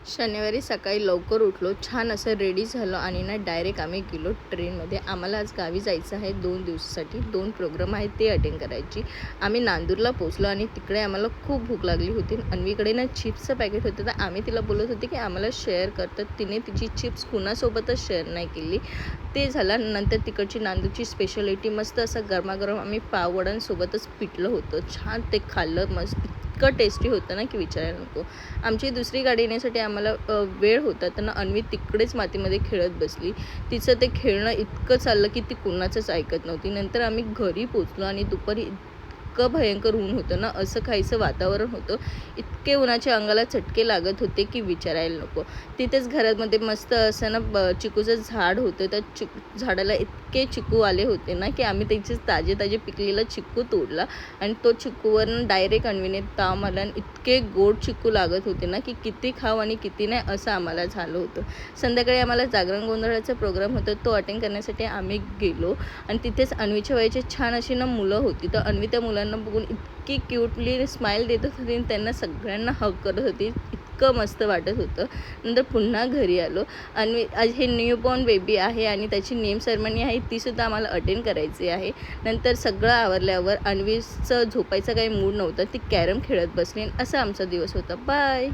शनिवारी सकाळी लवकर उठलो, छान असं रेडी झालो आणि ना डायरेक्ट आम्ही गेलो ट्रेनमध्ये. आम्हाला आज गावी जायचं आहे 2 दिवसासाठी. 2 प्रोग्राम आहेत ते अटेंड करायची. आम्ही नांदूरला पोहोचलो आणि तिकडे आम्हाला खूप भूक लागली होती. अन्वीकडे ना चिप्सचं पॅकेट होतं, तर आम्ही तिला बोलत होते की आम्हाला शेअर करतात. तिने तिची चिप्स कुणासोबतच शेअर नाही केली. ते झालं. नंतर तिकडची नांदूरची स्पेशालिटी मस्त असं गरमागरम आम्ही पाववड्यांसोबतच पिठलं होतं. छान ते खाल्लं, मस्त इतकं टेस्टी होतं ना की विचारायला नको. आमची दुसरी गाडी येण्यासाठी आम्हाला वेळ होता, तर अन्वी तिकडेच मातीमध्ये खेळत बसली. तिचं ते खेळणं इतकं चाललं की ती कुणाचंच ऐकत नव्हती. नंतर आम्ही घरी पोचलो आणि दुपारी इतकं भयंकर ऊन होतं ना, असं काहीसं वातावरण होतं. इतके उन्हाच्या अंगाला चटके लागत होते की विचारायला नको. तिथेच घरामध्ये मस्त असं ना चिकूचं झाड होतं. त्या झाडाला इतके चिकू आले होते ना की आम्ही त्याचे ताजे पिकलेला चिकू तोडला आणि तो चिकूवरून डायरेक्ट अन्वीने ताव मारला आणि इतके गोड चिकू लागत होते ना की किती खाऊ आणि किती नाही असं आम्हाला झालं होतं. संध्याकाळी आम्हाला जागरण गोंधळाचा प्रोग्राम होता, तो अटेंड करण्यासाठी आम्ही गेलो आणि तिथेच अन्वीच्या वयाची छान अशी ना मुलं होती. तर अन्वी त्या मुलांना बघून इतकी क्यूटली स्माईल देत होती आणि त्यांना सगळ्यांना हग करत होती. इतकं मस्त वाटत होतं. नंतर पुन्हा घरी आलो. अन्वी आज हे न्यूबॉर्न बेबी आहे आणि त्याची नेम सेरेमनी आहे, तीसुद्धा आम्हाला अटेंड करायची आहे. नंतर सगळं आवरल्यावर अन्वीचं झोपायचा काही मूड नव्हता, ती कॅरम खेळत बसली. असा आमचा दिवस होता. बाय.